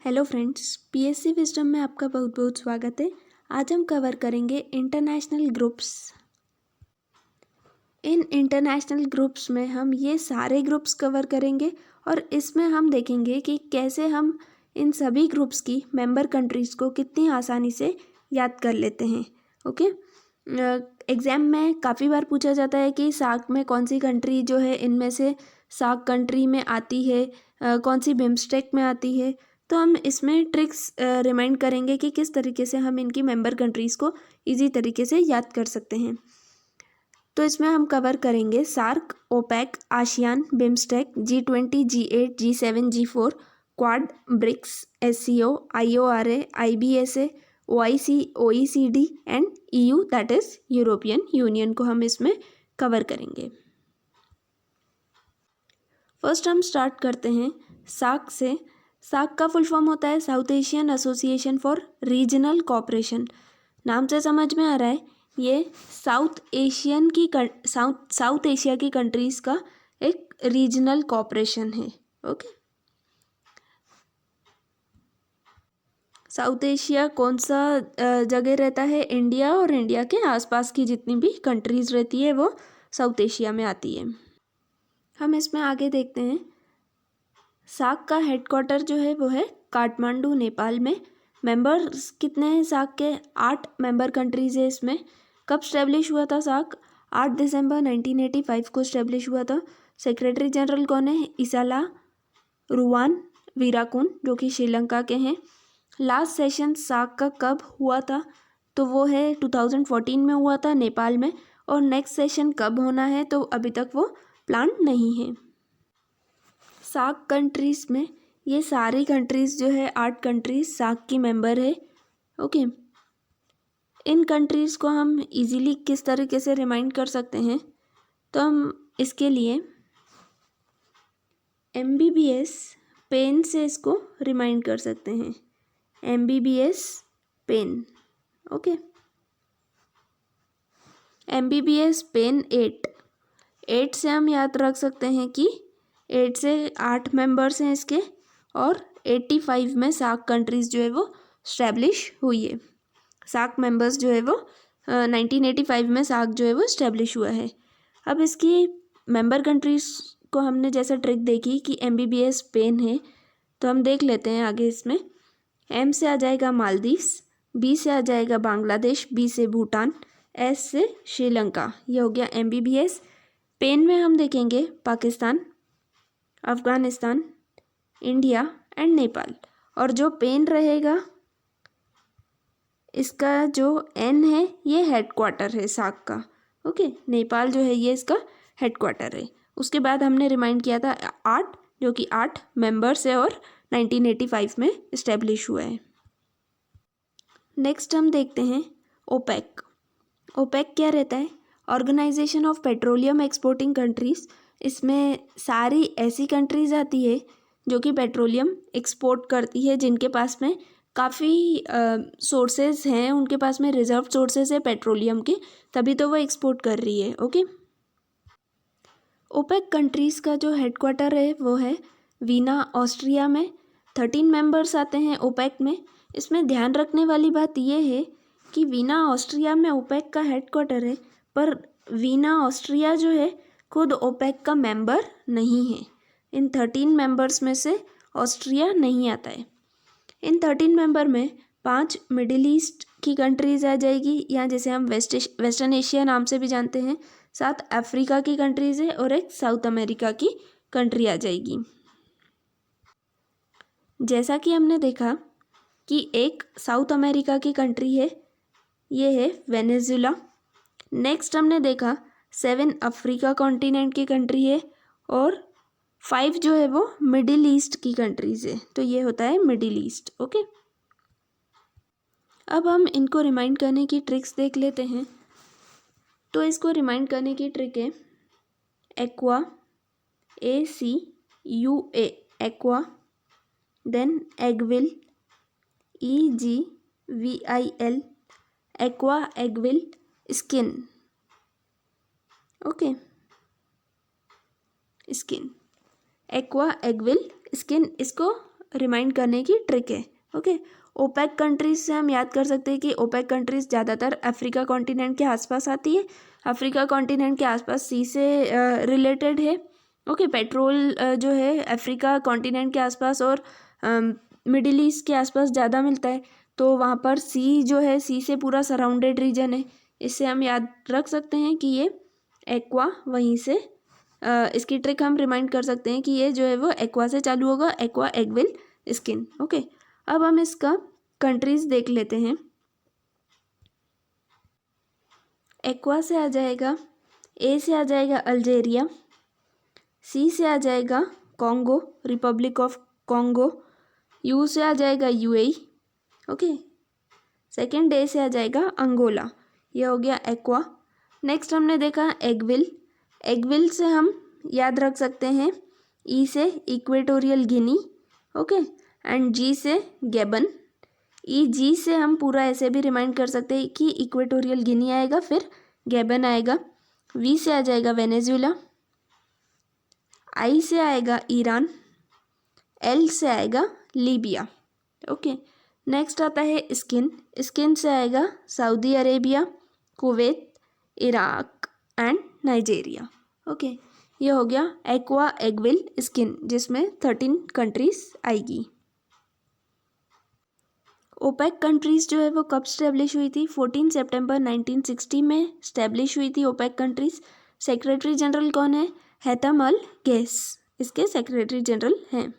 Hello friends, PSC wisdom में आपका बहुत बहुत स्वागत है। आज हम कवर करेंगे international groups. In international groups में हम ये सारे ग्रुप्स कवर करेंगे और इसमें हम देखेंगे कि कैसे हम इन सभी ग्रुप्स की मेंबर कंट्रीज़ को कितनी आसानी से याद कर लेते हैं। ओके, एग्ज़ाम में काफ़ी बार पूछा जाता है कि सार्क में कौन सी कंट्री जो है इनमें से सार्क कंट्री में आती है, कौन सी बिम्स्टेक में आती है। तो हम इसमें ट्रिक्स रिमाइंड करेंगे कि किस तरीके से हम इनकी मेंबर कंट्रीज़ को इजी तरीके से याद कर सकते हैं। तो इसमें हम कवर करेंगे SAARC, OPEC, ASEAN, BIMSTEC, G20, G8, G7, G4, Quad, BRICS, SCO, IORA, IBSA, OIC, OECD and EU that is European Union को हम इसमें कवर करेंगे। फर्स्ट हम स्टार्ट करते हैं सार्क से। सार्क का फुल फॉर्म होता है south Asian association for regional cooperation. नाम से समझ में आ रहा है ये साउथ एशिया की कंट्रीज़ का एक रीजनल कोऑपरेशन है। ओके, साउथ एशिया कौन सा जगह रहता है? इंडिया और इंडिया के आसपास की जितनी भी कंट्रीज़ रहती है वो साउथ एशिया में आती है। हम इसमें आगे देखते हैं सार्क का हेडक्वार्टर जो है वो है काठमांडू, नेपाल में। मेंबर्स कितने हैं सार्क के? 8 मेंबर कंट्रीज़ है इसमें। कब स्टैब्लिश हुआ था सार्क? 8 दिसंबर 1985 को स्टैब्लिश हुआ था। सेक्रेटरी जनरल कौन है? इसाला रुवान वीराकुन, जो कि श्रीलंका के हैं। लास्ट सेशन सार्क का कब हुआ था? तो वो है 2014 में हुआ था नेपाल में। और नेक्स्ट सेशन कब होना है तो अभी तक वो प्लान नहीं है। सार्क कंट्रीज़ में ये सारी कंट्रीज़ जो है 8 कंट्रीज़ सार्क की मेंबर है। ओके, इन कंट्रीज़ को हम इजीली किस तरीके से रिमाइंड कर सकते हैं? तो हम इसके लिए MBBS पेन से इसको रिमाइंड कर सकते हैं। MBBS pen. Okay, MBBS pen 8 से हम याद रख सकते हैं कि 8 से 8 मेंबर्स हैं इसके, और 85 में सार्क कंट्रीज़ जो है वो स्टैब्लिश हुई है। सार्क मेंबर्स जो है वो 1985 में सार्क जो है वो स्टैब्लिश हुआ है। अब इसकी मेंबर कंट्रीज़ को हमने जैसा ट्रिक देखी कि MBBS पेन है, तो हम देख लेते हैं आगे। इसमें M से आ जाएगा मालदीव्स, B से आ जाएगा बांग्लादेश, B से भूटान, S से श्रीलंका। ये हो गया MBBS। पेन में हम देखेंगे पाकिस्तान, अफ़गानिस्तान, इंडिया एंड नेपाल। और जो पेन रहेगा इसका जो N है ये हेडक्वार्टर है सार्क का। ओके, नेपाल जो है ये इसका हेडक्वार्टर है। उसके बाद हमने रिमाइंड किया था 8, जो कि 8 मेंबर्स है और 1985 में इस्टेब्लिश हुआ है। नेक्स्ट हम देखते हैं ओपेक। ओपेक क्या रहता है? Organisation of petroleum exporting countries. इसमें सारी ऐसी कंट्रीज़ आती है जो कि पेट्रोलियम एक्सपोर्ट करती है, जिनके पास में काफ़ी सोर्सेज हैं, उनके पास में रिजर्व सोर्सेज है पेट्रोलियम के, तभी तो वो एक्सपोर्ट कर रही है। ओके, ओपेक कंट्रीज़ का जो हेडक्वार्टर है वो है वीना, ऑस्ट्रिया में। 13 मेंबर्स आते हैं ओपेक में। इसमें ध्यान रखने वाली बात यह है कि वीना ऑस्ट्रिया में ओपेक का हेडक्वार्टर है, पर वीना ऑस्ट्रिया जो है खुद ओपेक का मेंबर नहीं है। इन 13 मेंबर्स में से ऑस्ट्रिया नहीं आता है। इन 13 मेंबर में 5 मिडिल ईस्ट की कंट्रीज़ आ जाएगी, या जैसे हम वेस्टर्न एशिया नाम से भी जानते हैं। 7 अफ्रीका की कंट्रीज़ है और एक साउथ अमेरिका की कंट्री आ जाएगी। जैसा कि हमने देखा कि एक साउथ अमेरिका की कंट्री है, ये है वेनेजुला। नेक्स्ट हमने देखा 7 अफ्रीका कॉन्टिनेंट की कंट्री है, और 5 जो है वो मिडिल ईस्ट की कंट्रीज़ है, तो ये होता है मिडिल ईस्ट। ओके, अब हम इनको रिमाइंड करने की ट्रिक्स देख लेते हैं। तो इसको रिमाइंड करने की ट्रिक है aqua, ACUA aqua, then egvil, EGVIL aqua egvil skin. Okay, skin, aqua egvil skin. इसको रिमाइंड करने की ट्रिक है। ओके, ओपेक कंट्रीज से हम याद कर सकते हैं कि ओपेक कंट्रीज ज़्यादातर अफ्रीका कॉन्टिनेंट के आसपास आती है। अफ्रीका कॉन्टिनेंट के आसपास सी से रिलेटेड है। ओके, पेट्रोल जो है अफ्रीका कॉन्टिनेंट के आसपास और मिडिल ईस्ट के आसपास ज़्यादा मिलता है, तो वहाँ पर सी जो है, सी से पूरा सराउंडेड रीजन है। इससे हम याद रख सकते हैं कि ये एक्वा वहीं से इसकी ट्रिक हम रिमाइंड कर सकते हैं कि ये जो है वो एक्वा से चालू होगा, एक्वा एगविल स्किन। ओके, अब हम इसका कंट्रीज देख लेते हैं। एक्वा से आ जाएगा, ए से आ जाएगा अल्जेरिया, सी से आ जाएगा Congo, Republic of Congo, you से आ जाएगा यूएई। ओके, सेकेंड डे से आ जाएगा अंगोला। यह हो गया एक्वा। नेक्स्ट हमने देखा एगविल। एगविल से हम याद रख सकते हैं ई से इक्वेटोरियल गिनी। ओके, एंड जी से गैबन। ई जी से हम पूरा ऐसे भी रिमाइंड कर सकते हैं कि इक्वेटोरियल गिनी आएगा, फिर गैबन आएगा। वी से आ जाएगा वेनेजुएला, आई से आएगा ईरान, एल से आएगा लीबिया। ओके, नेक्स्ट आता है स्किन। स्किन से आएगा Saudi Arabia, Kuwait, Iraq and Nigeria. Okay, ये हो गया एक्वा एगविल स्किन, जिसमें 13 कंट्रीज आएगी। ओपेक कंट्रीज जो है वो कब स्टैब्लिश हुई थी? 14 सितंबर 1960 में स्टैब्लिश हुई थी ओपेक कंट्रीज। सेक्रेटरी जनरल कौन है? हैतम अल गैस इसके सेक्रेटरी जनरल हैं।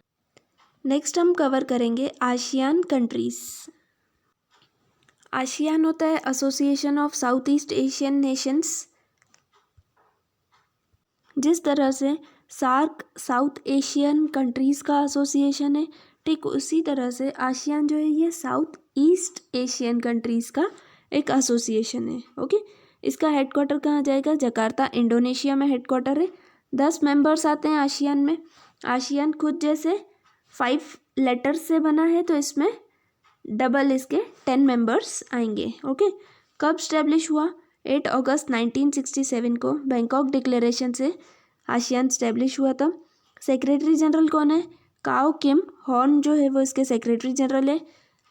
नेक्स्ट हम कवर करेंगे आसियान कंट्रीज। आसियान होता है association of south east Asian Nations. जिस तरह से सार्क साउथ एशियन कंट्रीज का एसोसिएशन है, ठीक उसी तरह से आसियान जो है ये साउथ ईस्ट एशियन कंट्रीज का एक एसोसिएशन है। ओके, इसका हेडक्वार्टर कहाँ जाएगा? जकार्ता, इंडोनेशिया में हेडक्वार्टर है। 10 मेंबर्स आते हैं आसियान में। आसियान खुद जैसे 5 लेटर्स से बना है, तो इसमें डबल इसके 10 मेंबर्स आएंगे। ओके, कब स्टैब्लिश हुआ? 8 अगस्त 1967 को बैंकॉक डिक्लेरेशन से आसियान स्टैब्लिश हुआ था। सेक्रेटरी जनरल कौन है? काओ किम हॉर्न जो है वो इसके सेक्रेटरी जनरल है।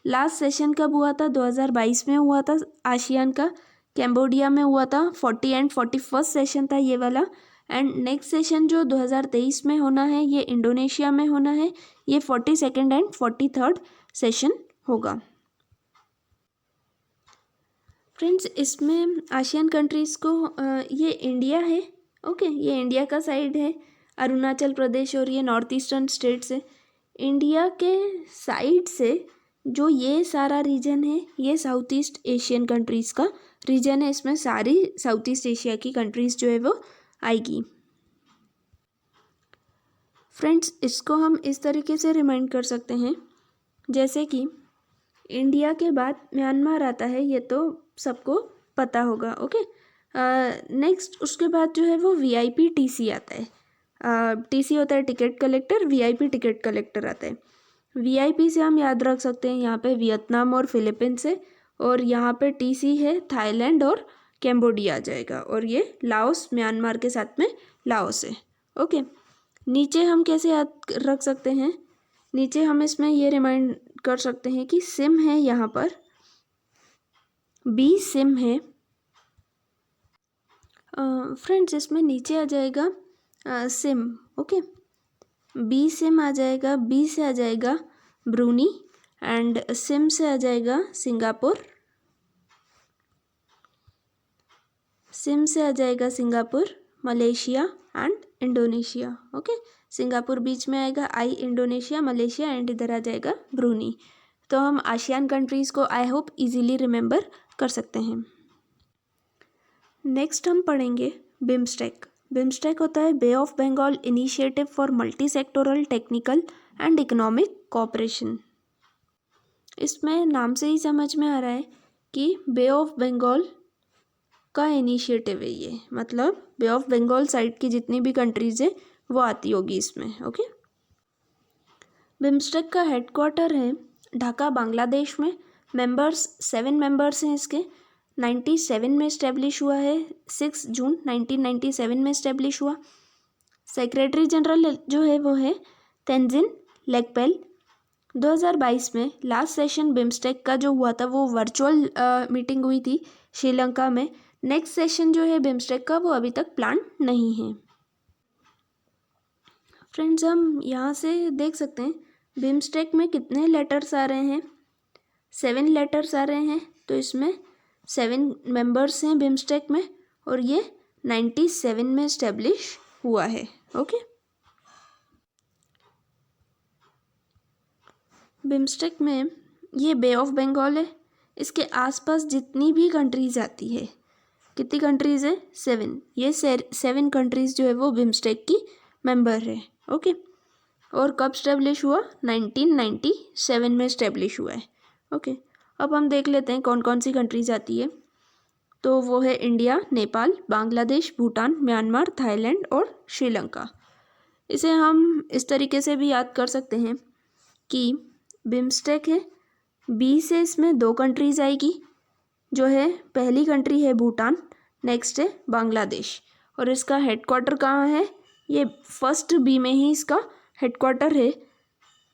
लास्ट सेशन कब हुआ था? 2022 में हुआ था आसियान का, कैम्बोडिया में हुआ था। 40 एंड 41 सेशन था ये वाला। एंड नेक्स्ट सेशन जो 2023 में होना है ये इंडोनेशिया में होना है। ये 42nd एंड 43rd सेशन होगा। फ्रेंड्स, इसमें आसियान कंट्रीज़ को ये इंडिया है। ओके, ये इंडिया का साइड है, अरुणाचल प्रदेश और ये नॉर्थ ईस्टर्न स्टेट्स है। इंडिया के साइड से जो ये सारा रीजन है ये साउथ ईस्ट एशियन कंट्रीज़ का रीजन है। इसमें सारी साउथ ईस्ट एशिया की कंट्रीज़ जो है वो आएगी। फ्रेंड्स, इसको हम इस तरीके से रिमाइंड कर सकते हैं, जैसे कि इंडिया के बाद म्यांमार आता है, ये तो सबको पता होगा। ओके, नेक्स्ट उसके बाद जो है वो वीआईपी टीसी आता है। टीसी होता है ticket collector, VIP ticket collector आता है। वीआईपी से हम याद रख सकते हैं यहाँ पे वियतनाम और फिलीपींस है, और यहाँ पे टीसी है थाईलैंड और कैम्बोडिया आ जाएगा, और ये लाओस म्यांमार के साथ में लाओस है। ओके, नीचे हम कैसे याद रख सकते हैं? नीचे हम इसमें ये रिमाइंड कर सकते हैं कि सिम है, यहाँ पर बी सिम है। फ्रेंड्स, इसमें नीचे आ जाएगा सिम। ओके, बी सिम आ जाएगा, बी से आ जाएगा ब्रूनी, एंड सिम से आ जाएगा सिंगापुर, सिम से आ जाएगा Singapore, Malaysia and Indonesia. Okay, Singapore बीच में आएगा, आई इंडोनेशिया, मलेशिया एंड इधर आ जाएगा ब्रूनी। तो हम आसियान कंट्रीज़ को आई होप इजीली रिमेंबर कर सकते हैं। नेक्स्ट हम पढ़ेंगे बिम्स्टेक। बिम्स्टेक होता है bay of Bengal initiative for multi sectoral technical and economic cooperation. इसमें नाम से ही समझ में आ रहा है कि बे ऑफ बंगाल का इनिशिएटिव है ये, मतलब बे ऑफ बंगाल साइड की जितनी भी कंट्रीज है वो आती होगी इसमें। ओके, बिम्स्टेक का हेडक्वार्टर है ढाका, बांग्लादेश में। मेंबर्स 7 मेंबर्स हैं इसके। 97 में इस्टेब्लिश हुआ है, 6 जून 1997 में इस्टेब्लिश हुआ। सेक्रेटरी जनरल जो है वो है तेंजिन लेकपेल। 2022 में लास्ट सेशन बिम्स्टेक का जो हुआ था वो वर्चुअल मीटिंग हुई थी श्रीलंका में। नेक्स्ट सेशन जो है बिम्स्टेक का वो अभी तक प्लान नहीं है। फ्रेंड्स, हम यहाँ से देख सकते हैं बिम्स्टेक में कितने लेटर्स आ रहे हैं। 7 लेटर्स आ रहे हैं, तो इसमें 7 मेंबर्स हैं बिम्स्टेक में, और ये 97 में इस्टेब्लिश हुआ है। ओके, बिम्स्टेक में ये बे ऑफ बंगाल है, इसके आसपास जितनी भी कंट्रीज आती है, कितनी कंट्रीज़ है? 7। ये 7 कंट्रीज़ जो है वो बिम्स्टेक की मेंबर है। ओके, और कब स्टेब्लिश हुआ? 1997 में स्टेब्लिश हुआ है। ओके, अब हम देख लेते हैं कौन कौन सी कंट्रीज आती है। तो वो है India, Nepal, Bangladesh, Bhutan, Myanmar, Thailand और श्रीलंका। इसे हम इस तरीके से भी याद कर सकते हैं कि बिम्स्टेक है, बी से इसमें 2 कंट्रीज आएगी, जो है पहली कंट्री है भूटान, नेक्स्ट है बांग्लादेश, और इसका हेडक्वार्टर कहाँ है? ये फर्स्ट बी में ही इसका हेडक्वार्टर है,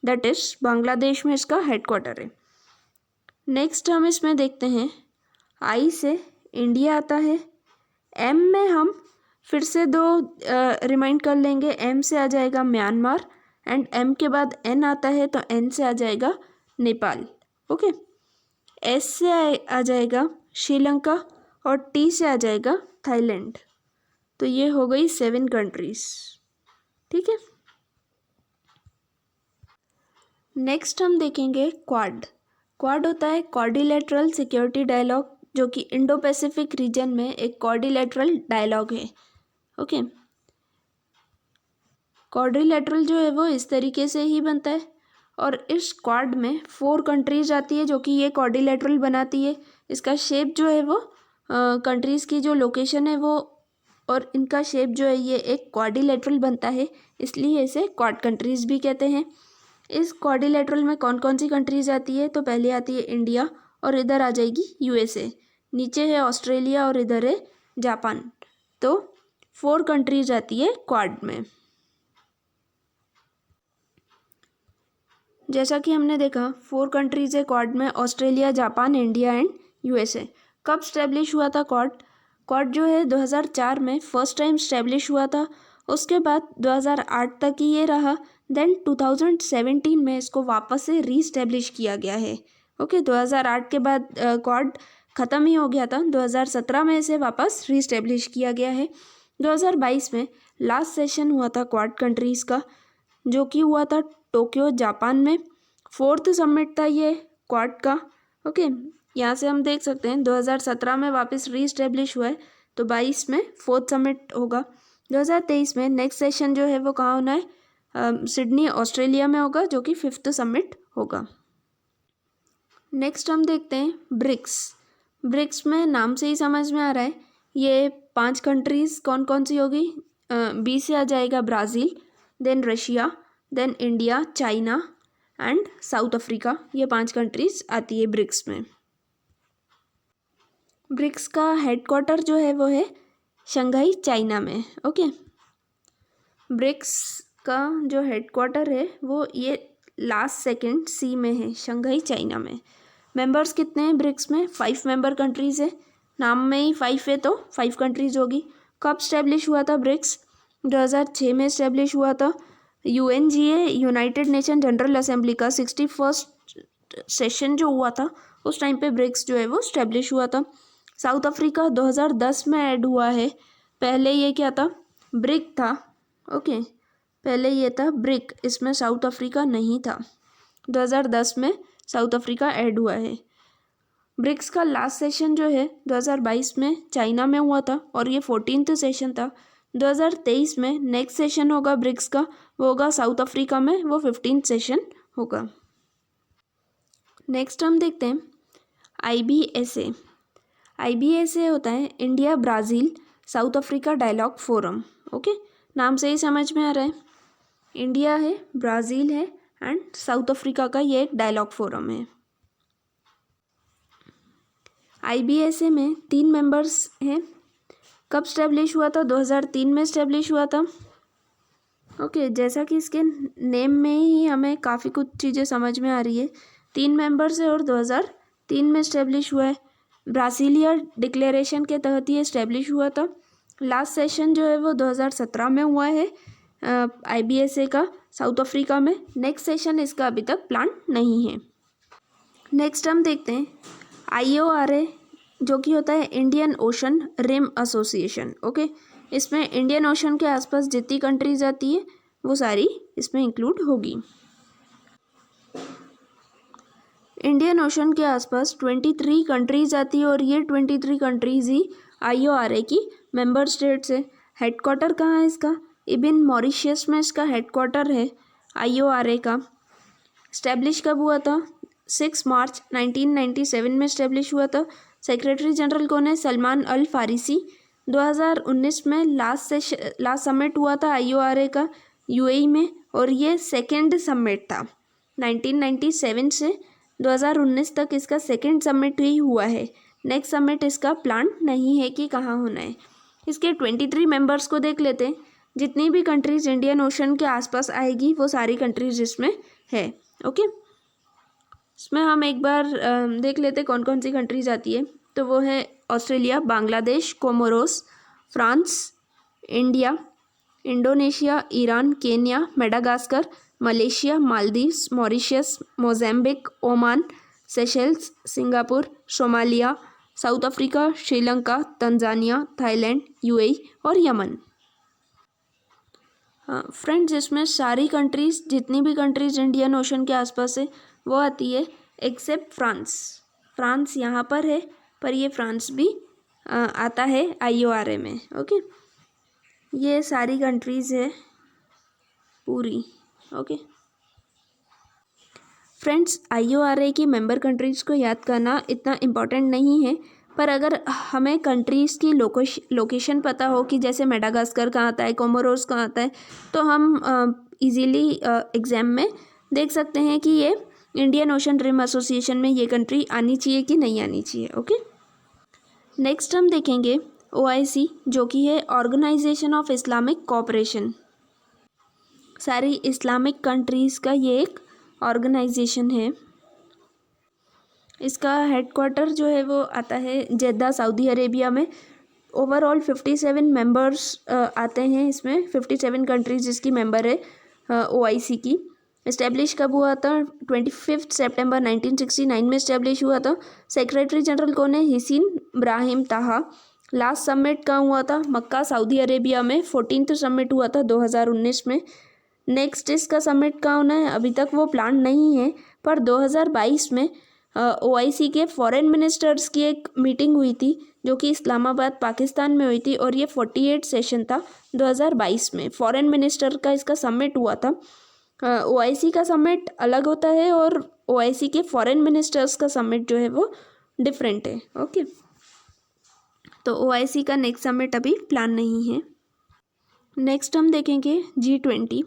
दैट इज बांग्लादेश में इसका हेडक्वार्टर है। नेक्स्ट हम इसमें देखते हैं आई से इंडिया आता है, एम में हम फिर से 2 रिमाइंड कर लेंगे, एम से आ जाएगा म्यांमार, एंड एम के बाद एन आता है तो एन से आ जाएगा नेपाल। ओके, एस से आ जाएगा श्रीलंका, और टी से आ जाएगा थाईलैंड। तो ये हो गई 7 कंट्रीज। ठीक है, नेक्स्ट हम देखेंगे क्वाड। क्वाड होता है क्वाड्रिलेटरल सिक्योरिटी डायलॉग, जो कि इंडो पैसिफिक रीजन में एक क्वाड्रिलेटरल डायलॉग है। ओके, क्वाड्रिलेटरल जो है वो इस तरीके से ही बनता है, और इस क्वाड में 4 कंट्रीज आती है जो कि ये क्वाड्रिलेटरल बनाती है। इसका शेप जो है वो कंट्रीज़ की जो लोकेशन है वो और इनका शेप जो है ये एक क्वाड्रिलेटरल बनता है, इसलिए इसे क्वाड कंट्रीज़ भी कहते हैं। इस क्वाड्रिलेटरल में कौन कौन सी कंट्रीज़ आती है? तो पहले आती है इंडिया, और इधर आ जाएगी यूएसए, नीचे है ऑस्ट्रेलिया, और इधर है जापान। तो 4 कंट्रीज आती है क्वाड में। जैसा कि हमने देखा 4 कंट्रीज है क्वाड में, Australia, Japan, India and USA. कब स्टैब्लिश हुआ था क्वाड? क्वाड जो है 2004 में फर्स्ट टाइम स्टैब्लिश हुआ था, उसके बाद 2008 तक ही ये रहा, देन 2017 में इसको वापस से रीस्टैब्लिश किया गया है। ओके, 2008 के बाद क्वाड ख़त्म ही हो गया था, 2017 में इसे वापस रीस्टैब्लिश किया गया है। 2022 में लास्ट सेशन हुआ था क्वाड कंट्रीज़ का, जो कि हुआ था टोक्यो, जापान में। 4th समिट था ये क्वाड का। ओके, यहाँ से हम देख सकते हैं 2017 में वापस रीस्टैब्लिश हुआ है, तो 22 में 4th समिट होगा। 2023 में नेक्स्ट सेशन जो है वो कहाँ होना है? सिडनी, ऑस्ट्रेलिया में होगा, जो कि 5th समिट होगा। नेक्स्ट हम देखते हैं ब्रिक्स। ब्रिक्स में नाम से ही समझ में आ रहा है ये 5 कंट्रीज़ कौन कौन सी होगी? बी से आ जाएगा Brazil, then Russia, then India, China and South Africa. ये 5 कंट्रीज़ आती है ब्रिक्स में। ब्रिक्स का हेडक्वार्टर जो है वो है शंघाई, चाइना में। ओके, ब्रिक्स का जो हेडक्वार्टर है वो ये लास्ट सेकंड सी में है, शंघाई, चाइना में। मेंबर्स कितने हैं ब्रिक्स में? 5 मेंबर कंट्रीज़ है, नाम में ही 5 है तो 5 कंट्रीज़ होगी। कब स्टैब्लिश हुआ था ब्रिक्स? 2006 में स्टैब्लिश हुआ था। UNGA, United nation general assembly का 61st सेशन जो हुआ था उस टाइम पे ब्रिक्स जो है वो स्टैब्लिश हुआ था। साउथ अफ्रीका 2010 में ऐड हुआ है, पहले ये क्या था? ब्रिक था। ओके, पहले ये था ब्रिक, इसमें साउथ अफ्रीका नहीं था। 2010 में साउथ अफ्रीका ऐड हुआ है। ब्रिक्स का लास्ट सेशन जो है 2022 में चाइना में हुआ था, और ये 14th सेशन था। 2023 में नेक्स्ट सेशन होगा ब्रिक्स का, वो होगा साउथ अफ्रीका में, वो 15th सेशन होगा। नेक्स्ट हम देखते हैं IBSA। IBSA होता है India, Brazil, South Africa dialogue forum. Okay, नाम से ही समझ में आ रहा है, इंडिया है, ब्राज़ील है एंड साउथ अफ्रीका का ये एक डायलॉग फोरम है। IBSA में 3 मेंबर्स हैं। कब स्टैब्लिश हुआ था? 2003 में स्टैब्लिश हुआ था। ओके, जैसा कि इसके नेम में ही हमें काफ़ी कुछ चीज़ें समझ में आ रही है। 3 मेंबर्स है और 2003 में इस्टेब्लिश हुआ है। ब्रासीलिया डिक्लेरेशन के तहत ये इस्टेब्लिश हुआ था। लास्ट सेशन जो है वो 2017 में हुआ है IBSA का, साउथ अफ्रीका में। नेक्स्ट सेशन इसका अभी तक प्लान नहीं है। नेक्स्ट हम देखते हैं IORA, जो कि होता है Indian Ocean Rim Association. Okay, इसमें इंडियन ओशन के आसपास जितनी कंट्रीज आती है वो सारी इसमें इंक्लूड होगी। इंडियन ओशन के आसपास 23 कंट्रीज आती है और ये 23 कंट्रीज ही IORA की मेंबर स्टेट्स है। हेडक्वार्टर कहाँ है इसका? इबिन मॉरिशस में इसका हेडक्वार्टर है IORA का। इस्टेब्लिश कब हुआ था? 6 मार्च 1997 में इस्टेब्लिश हुआ था। सेक्रेटरी जनरल कौन है? सलमान अल फारिसी। 2019 में लास्ट समिट हुआ था IORA का UAE में, और ये सेकेंड समिट था। 1997 से 2019 तक इसका सेकेंड समिट ही हुआ है। नेक्स्ट समिट इसका प्लान नहीं है कि कहाँ होना है। इसके 23 मेंबर्स को देख लेते हैं। जितनी भी कंट्रीज इंडियन ओशन के आसपास आएगी वो सारी कंट्रीज इसमें है। ओके, इसमें हम एक बार देख लेते कौन कौन सी कंट्रीज आती है। तो वो है Australia, Bangladesh, Comoros, France, India, Indonesia, Iran, Kenya, Madagascar, Malaysia, Maldives, Mauritius, Mozambique, Oman, Seychelles, Singapore, Somalia, South Africa, Sri Lanka, Tanzania, Thailand, UAE और यमन। फ्रेंड्स, इसमें सारी कंट्रीज़, जितनी भी कंट्रीज़ इंडियन ओशन के आसपास है वो आती है, एक्सेप्ट फ्रांस। फ्रांस यहाँ पर है, पर ये फ्रांस भी आता है IORA में। ओके, ये सारी कंट्रीज़ है पूरी। ओके फ्रेंड्स, IORA की मेंबर कंट्रीज़ को याद करना इतना इम्पोर्टेंट नहीं है, पर अगर हमें कंट्रीज़ की लोकेशन पता हो कि जैसे मेडागास्कर कहाँ आता है, कोमोरोस कहाँ आता है, तो हम इजीली एग्ज़ाम में देख सकते हैं कि ये इंडियन ओशन रिम एसोसिएशन में ये कंट्री आनी चाहिए कि नहीं आनी चाहिए। ओके, नेक्स्ट हम देखेंगे OIC, जो कि है ऑर्गेनाइजेशन ऑफ इस्लामिक कोऑपरेशन। सारी इस्लामिक कंट्रीज़ का ये एक ऑर्गेनाइजेशन है। इसका हेडक्वार्टर जो है वो आता है जेद्दा, सऊदी अरेबिया में। ओवरऑल 57 मेंबर्स आते हैं इसमें, 57 कंट्रीज इसकी मेंबर है OIC की। इस्टेब्लिश कब हुआ था? 25 सितंबर 1969 में इस्टेब्लिश हुआ था। सेक्रेटरी जनरल कौन है? हिसीन इब्राहिम ताहा। लास्ट समिट कहाँ हुआ था? मक्का, सऊदी अरेबिया में। 14th समिट हुआ था 2019 में। नेक्स्ट इसका समिट कहाँ होना है? अभी तक वो प्लान नहीं है, पर 2022 में OIC के फॉरेन मिनिस्टर्स की एक मीटिंग हुई थी जो कि इस्लामाबाद, पाकिस्तान में हुई थी, और ये 48 सेशन था 2022 में। फॉरेन मिनिस्टर का इसका समिट हुआ था। OIC का समिट अलग होता है और OIC के फॉरेन मिनिस्टर्स का समिट जो है वो डिफरेंट है। ओके, तो OIC का नेक्स्ट समिट अभी प्लान नहीं है। नेक्स्ट हम देखेंगे G20।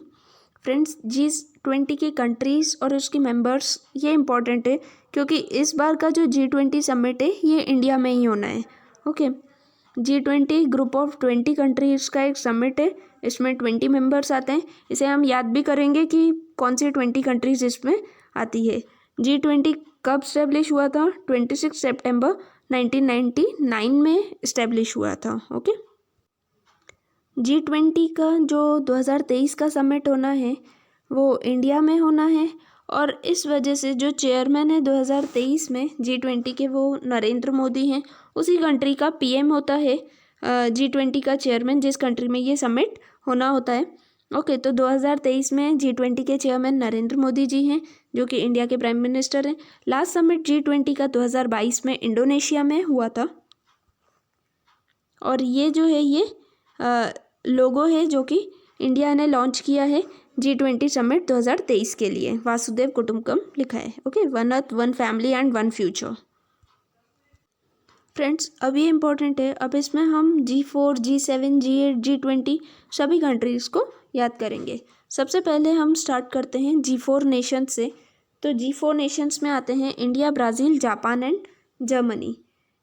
फ्रेंड्स, G20 की कंट्रीज़ और उसकी मेंबर्स ये इम्पॉर्टेंट है क्योंकि इस बार का जो G20 समिट है ये इंडिया में ही होना है। Okay, G20 group of 20 countries का एक समिट है। इसमें 20 मेंबर्स आते हैं। इसे हम याद भी करेंगे कि कौन सी 20 कंट्रीज़ इसमें आती है। G20 कब इस्टेब्लिश हुआ था? 26 सितंबर 1999 में इस्टेब्लिश हुआ था। ओके, G20 का जो 2023 का समिट होना है वो इंडिया में होना है, और इस वजह से जो चेयरमैन है 2023 में G20 के वो नरेंद्र मोदी हैं। उसी कंट्री का PM होता है G20 का चेयरमैन, जिस कंट्री में ये समिट होना होता है। ओके, तो 2023 में G20 के चेयरमैन नरेंद्र मोदी जी हैं, जो कि इंडिया के प्राइम मिनिस्टर हैं। लास्ट समिट G20 का 2022 में इंडोनेशिया में हुआ था, और ये जो है ये लोगो है जो कि इंडिया ने लॉन्च किया है G20 समिट 2023 के लिए। वासुदेव कुटुंबकम लिखा है। Okay, one earth, one family and one future. Friends, अब ये इम्पोर्टेंट है। अब इसमें हम G4, G7, G8, G20 सभी कंट्रीज़ को याद करेंगे। सबसे पहले हम स्टार्ट करते हैं G4 नेशन से। तो G4 नेशंस में आते हैं India, Brazil, Japan and Germany.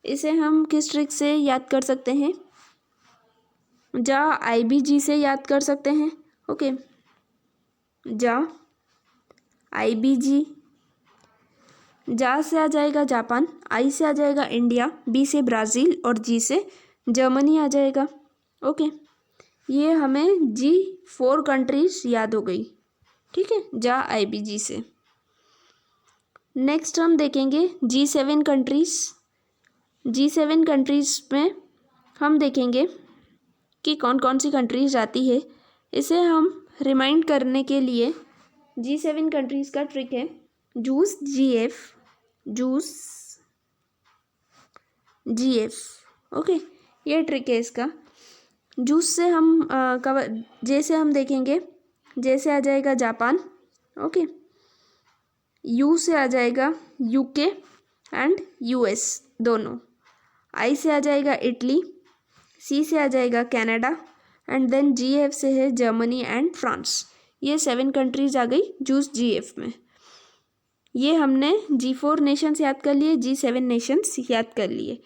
इसे हम किस ट्रिक से याद कर सकते हैं? IBG से याद कर सकते हैं। ओके, जा, IBG, जा से आ जाएगा जापान, I से आ जाएगा इंडिया, B से ब्राज़ील और G से जर्मनी आ जाएगा। ओके, ये हमें G4 कंट्रीज याद हो गई। ठीक है, जा IBG से। नेक्स्ट हम देखेंगे G7 कंट्रीज। G7 कंट्रीज में हम देखेंगे कि कौन कौन सी कंट्रीज आती है। इसे हम रिमाइंड करने के लिए G7 कंट्रीज का ट्रिक है juice GF, juice GF। Okay, ये ट्रिक है इसका। जूस से हम कवर, जैसे हम देखेंगे, जैसे आ जाएगा जापान। ओके, यू से आ जाएगा UK एंड US दोनों। I से आ जाएगा इटली, C से आ जाएगा कनाडा एंड देन GF से है जर्मनी एंड फ्रांस। ये 7 कंट्रीज आ गई जूस GF में। ये हमने G4 नेशंस याद कर लिए, G7 नेशंस याद कर लिए।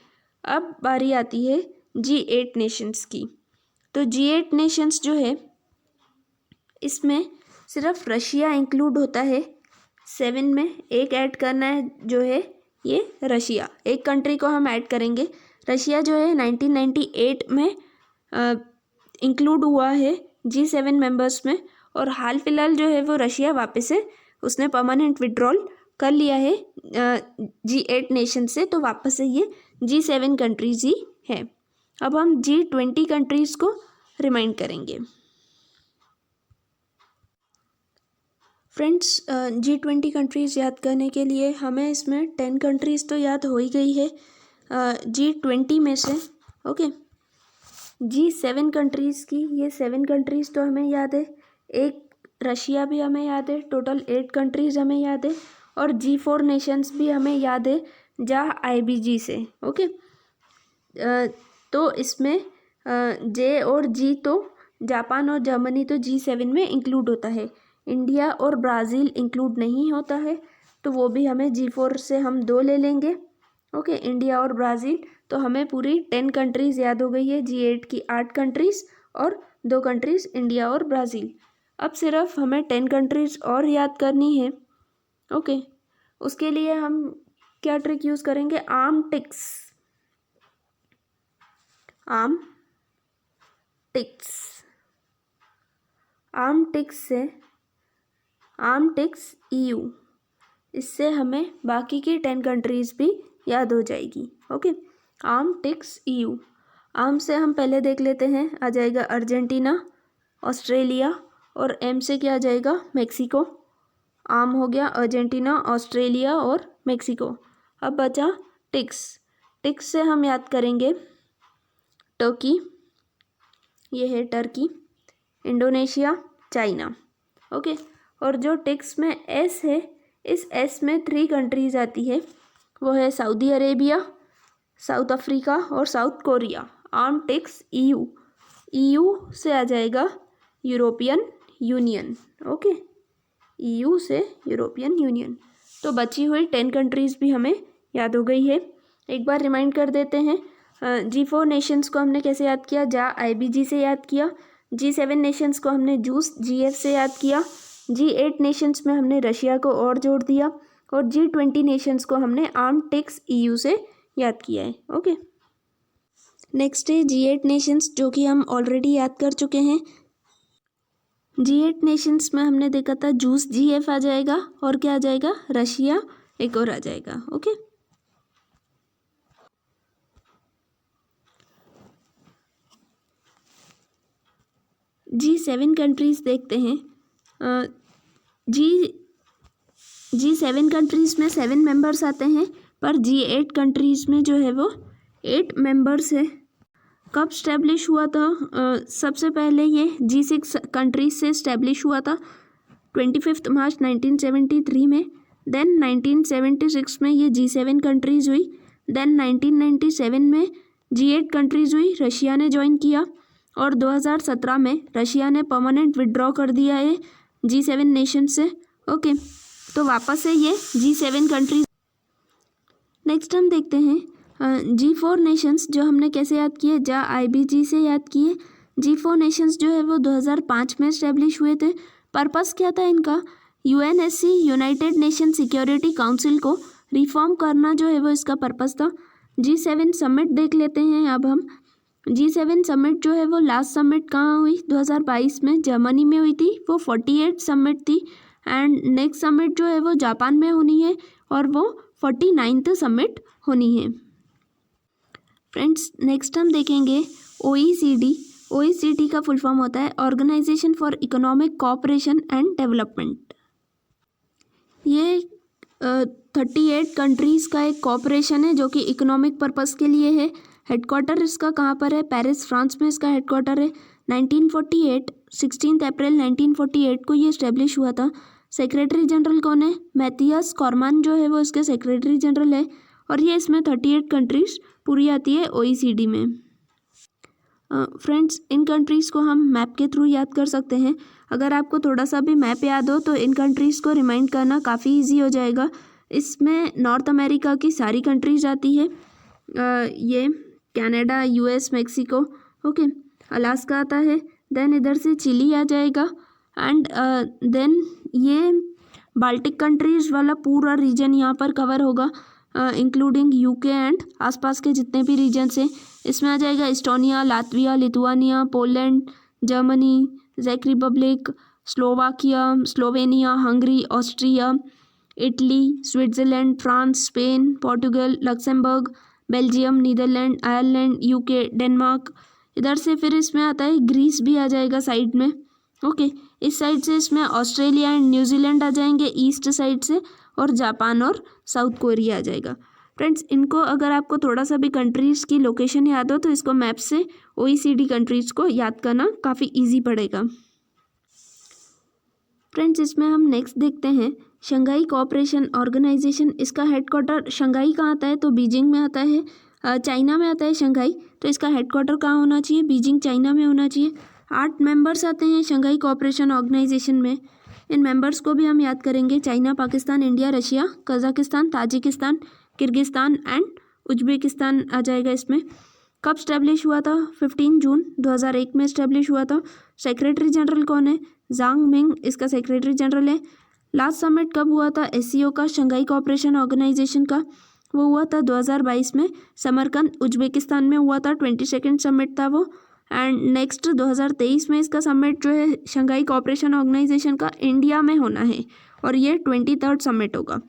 अब बारी आती है G8 नेशंस की। तो G8 नेशंस जो है, इसमें सिर्फ रशिया इंक्लूड होता है। 7 में एक ऐड करना है जो है ये रशिया, एक कंट्री को हम ऐड करेंगे। रशिया जो है 1998 में इंक्लूड हुआ है G7 मेंबर्स में, और हाल फिलहाल जो है वो रशिया वापस से उसने परमानेंट विड्रॉल कर लिया है G8 नेशन से, तो वापस से ये G7 कंट्रीज ही है। अब हम G20 कंट्रीज को रिमाइंड करेंगे। फ्रेंड्स, G20 कंट्रीज़ याद करने के लिए हमें इसमें 10 कंट्रीज़ तो याद हो ही गई है G20 में से। ओके, G7 कंट्रीज़ की ये 7 कंट्रीज़ तो हमें याद है, एक रशिया भी हमें याद है, टोटल 8 कंट्रीज़ हमें याद है, और G4 नेशंस भी हमें याद है जा IBG से। ओके, तो इसमें J और G तो जापान और जर्मनी तो G7 में इंक्लूड होता है। इंडिया और ब्राज़ील इंक्लूड नहीं होता है, तो वो भी हमें G4 से हम 2 ले लेंगे। ओके, इंडिया और ब्राज़ील, तो हमें पूरी 10 कंट्रीज़ याद हो गई है। G8 की 8 कंट्रीज़ और 2 कंट्रीज़ इंडिया और ब्राज़ील। अब सिर्फ हमें 10 कंट्रीज़ और याद करनी है। ओके, उसके लिए हम क्या ट्रिक यूज़ करेंगे? Arm ticks. आर्म टिक्स से आर्म टिक्स EU, इससे हमें बाकी की 10 कंट्रीज़ भी याद हो जाएगी। Okay, arm ticks EU। Arm से हम पहले देख लेते हैं, आ जाएगा अर्जेंटीना, ऑस्ट्रेलिया, और M से क्या आ जाएगा? मैक्सिको। आर्म हो गया अर्जेंटीना, ऑस्ट्रेलिया और मैक्सिको। अब बचा टिक्स। टिक्स से हम याद करेंगे टर्की, ये है टर्की, इंडोनेशिया, चाइना। ओके, और जो टिक्स में S है, इस S में 3 कंट्रीज़ आती है, वो है सऊदी अरेबिया, साउथ अफ्रीका और South Korea. Arm ticks EU से आ जाएगा यूरोपियन यूनियन। ओके, EU से यूरोपियन यूनियन। तो बची हुई 10 कंट्रीज़ भी हमें याद हो गई है। एक बार रिमाइंड कर देते हैं, G4 नेशंस को हमने कैसे याद किया? जा IBG से याद किया। G7 नेशंस को हमने जूस GF से याद किया। G8 नेशंस में हमने रशिया को और जोड़ दिया, और G20 नेशंस को हमने आर्म टिक्स EU से याद किया है। ओके, नेक्स्ट है G8 नेशंस, जो कि हम ऑलरेडी याद कर चुके हैं। G8 नेशंस में हमने देखा था जूस GF आ जाएगा, और क्या आ जाएगा? रशिया एक और आ जाएगा। ओके, G7 कंट्रीज़ देखते हैं। G7 कंट्रीज़ में 7 मेंबर्स आते हैं, पर G8 कंट्रीज़ में जो है वो 8 मेंबर्स है। कब स्टैब्लिश हुआ था? सबसे पहले ये G6 कंट्रीज से स्टैब्लिश हुआ था 25 मार्च 1973 में। देन 1976 में ये G7 कंट्रीज़ हुई। देन 1997 में G8 कंट्रीज़ हुई, रशिया ने ज्वाइन किया, और 2017 में रशिया ने परमानेंट विड्रॉ कर दिया है G7 नेशन से। ओके, तो वापस से ये G7 कंट्रीज। नेक्स्ट हम देखते हैं G4 नेशंस, जो हमने कैसे याद किए? जा IBG से याद किए। G4 नेशंस जो है वो 2005 में इस्टेब्लिश हुए थे, पर्पस क्या था इनका, UNSC United nation security council को रिफॉर्म करना जो है वो इसका पर्पस था। G7 समिट देख लेते हैं अब हम। G7 समिट जो है वो लास्ट समिट कहाँ हुई, 2022 में जर्मनी में हुई थी, वो 48 समिट थी। एंड नेक्स्ट समिट जो है वो जापान में होनी है और वो 49th समिट होनी है। फ्रेंड्स नेक्स्ट हम देखेंगे OECD। OECD का फुल फॉर्म होता है organisation for economic cooperation and development. ये 38 कंट्रीज़ का एक कॉपरेशन है जो कि इकोनॉमिक पर्पस के लिए है। हेडक्वार्टर इसका कहाँ पर है, पेरिस फ्रांस में इसका हेडक्वार्टर है। 16 अप्रैल 1948 को ये इस्टेब्लिश हुआ था। सेक्रेटरी जनरल कौन है, मैथियास कॉरमान जो है वो इसके सेक्रेटरी जनरल है। और ये इसमें 38 कंट्रीज़ पूरी आती है OECD में। फ्रेंड्स इन कंट्रीज़ को हम मैप के थ्रू याद कर सकते हैं। अगर आपको थोड़ा सा भी मैप याद हो तो इन कंट्रीज़ को रिमाइंड करना काफ़ी इजी हो जाएगा। इसमें नॉर्थ अमेरिका की सारी कंट्रीज आती है, ये Canada, US, Mexico, okay, Alaska आता है। देन इधर से चिली आ जाएगा एंड देन ये बाल्टिक कंट्रीज़ वाला पूरा रीजन यहाँ पर कवर होगा, इंक्लूडिंग UK एंड आसपास के जितने भी रीजन्स हैं। इसमें आ जाएगा Estonia, Latvia, Lithuania, Poland, Germany, चेक Republic, Slovakia, Slovenia, Hungary, Austria, Italy, Switzerland, France, Spain, Portugal, Luxembourg, Belgium, Netherland, Ireland, UK, Denmark. इधर से फिर इसमें आता है ग्रीस भी आ जाएगा साइड में, ओके। इस साइड से इसमें ऑस्ट्रेलिया एंड न्यूजीलैंड आ जाएंगे ईस्ट साइड से, और जापान और साउथ कोरिया आ जाएगा। फ्रेंड्स इनको अगर आपको थोड़ा सा भी कंट्रीज़ की लोकेशन याद हो तो इसको मैप से OECD कंट्रीज़ को याद करना काफ़ी इजी पड़ेगा। फ्रेंड्स इसमें हम नेक्स्ट देखते हैं शंघाई कोऑपरेशन ऑर्गेनाइजेशन। इसका हेडक्वार्टर शंघाई कहाँ आता है, तो बीजिंग में आता है, चाइना में आता है शंघाई। तो इसका हेडक्वार्टर कहाँ होना चाहिए, बीजिंग चाइना में होना चाहिए। 8 मेंबर्स आते हैं शंघाई कोऑपरेशन ऑर्गेनाइजेशन में। इन मेंबर्स को भी हम याद करेंगे, China, Pakistan, India, Russia, Kazakhstan, Tajikistan, Kyrgyzstan and Uzbekistan आ जाएगा इसमें। कब स्टैब्लिश हुआ था, 15 जून 2001 में स्टैब्लिश हुआ था। सेक्रेटरी जनरल कौन है, जांग मिंग इसका सेक्रेटरी जनरल है। लास्ट समिट कब हुआ था, SCO का, शंघाई कोऑपरेशन ऑर्गेनाइजेशन का, वो हुआ था 2022 में समरकंद उज्बेकिस्तान में हुआ था। 22nd समिट था वो। एंड नेक्स्ट 2023 में इसका समिट जो है शंघाई कोऑपरेशन ऑर्गेनाइजेशन का इंडिया में होना है और ये 23rd समिट होगा,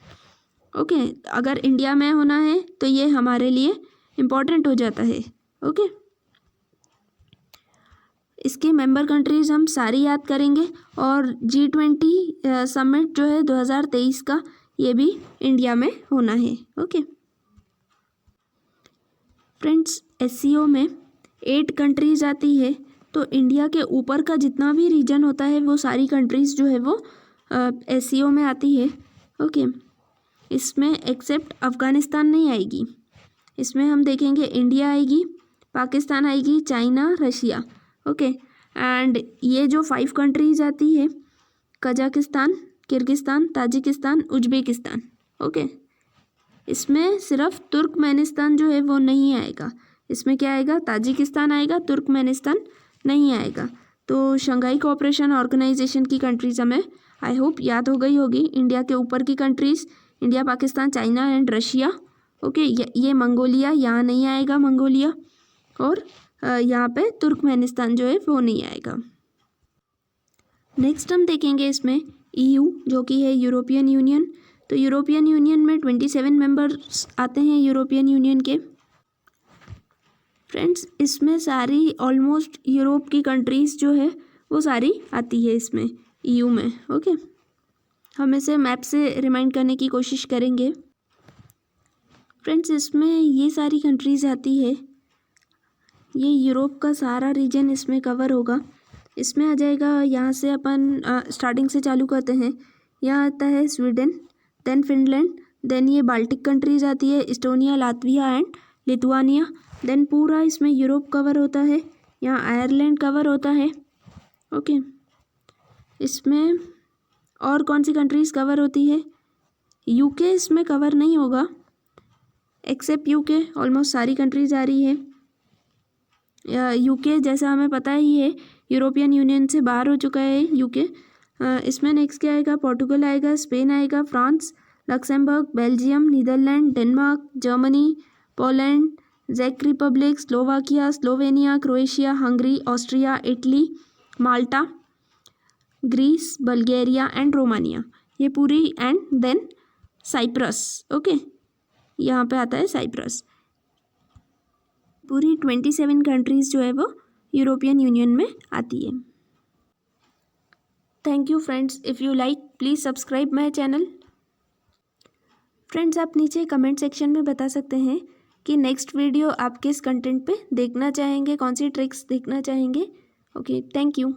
ओके। अगर इंडिया में होना है तो ये हमारे लिए इम्पोर्टेंट हो जाता है, ओके। इसके मेंबर कंट्रीज़ हम सारी याद करेंगे और G20 समिट जो है 2023 का ये भी इंडिया में होना है, ओके। फ्रेंड्स SCO में 8 कंट्रीज़ आती है, तो इंडिया के ऊपर का जितना भी रीजन होता है वो सारी कंट्रीज़ जो है वो SCO में आती है, ओके। इसमें एक्सेप्ट अफ़गानिस्तान नहीं आएगी। इसमें हम देखेंगे इंडिया आएगी, पाकिस्तान आएगी, चाइना, रशिया, ओके। एंड ये जो 5 कंट्रीज़ आती है, Kazakhstan, Kyrgyzstan, Tajikistan, Uzbekistan, okay. इसमें सिर्फ तुर्कमेनिस्तान जो है वो नहीं आएगा। इसमें क्या आएगा, ताजिकिस्तान आएगा, तुर्कमेनिस्तान नहीं आएगा। तो शंघाई कोऑपरेशन ऑर्गेनाइजेशन की कंट्रीज़ हमें आई होप याद हो गई होगी। इंडिया के ऊपर की countries India, Pakistan, China and Russia, okay. ये मंगोलिया यहाँ नहीं आएगा, मंगोलिया, और यहाँ पे तुर्कमेनिस्तान जो है वो नहीं आएगा। नेक्स्ट हम देखेंगे इसमें EU जो कि है यूरोपियन यूनियन। तो यूरोपियन यूनियन में 27 मेंबर्स आते हैं यूरोपियन यूनियन के। फ्रेंड्स इसमें सारी ऑलमोस्ट यूरोप की कंट्रीज़ जो है वो सारी आती है इसमें EU में, ओके। हम इसे मैप से रिमाइंड करने की कोशिश करेंगे। फ्रेंड्स इसमें ये सारी कंट्रीज़ आती है, ये यूरोप का सारा रीजन इसमें कवर होगा। इसमें आ जाएगा, यहाँ से अपन स्टार्टिंग से चालू करते हैं। यहाँ आता है स्वीडन, देन फिनलैंड, देन ये बाल्टिक कंट्रीज़ आती है, Estonia, Latvia and Lithuania. Then पूरा इसमें यूरोप कवर होता है, यहाँ आयरलैंड कवर होता है, ओके। इसमें और कौन सी कंट्रीज़ कवर होती है, UK इसमें कवर नहीं होगा, एक्सेप्ट UK ऑलमोस्ट सारी कंट्रीज़ आ रही है। UK जैसा हमें पता ही है यूरोपियन यूनियन से बाहर हो चुका है UK, इसमें नेक्स्ट क्या आएगा, पोर्टुगल आएगा, स्पेन आएगा, France, Luxembourg, Belgium, Netherland, Denmark, Germany, Poland, चेक Republic, Slovakia, Slovenia, Croatia, Hungary, Austria, Italy, Malta, Greece, Bulgaria and Romania, ये पूरी, एंड देन साइप्रस। ओके, यहाँ पे आता है साइप्रस। पूरी 27 कंट्रीज़ जो है वो यूरोपियन यूनियन में आती है। Thank you friends, if you like please subscribe my channel. Friends, आप नीचे कमेंट सेक्शन में बता सकते हैं कि नेक्स्ट वीडियो आप किस कंटेंट पे देखना चाहेंगे, कौन सी ट्रिक्स देखना चाहेंगे। Okay, thank you.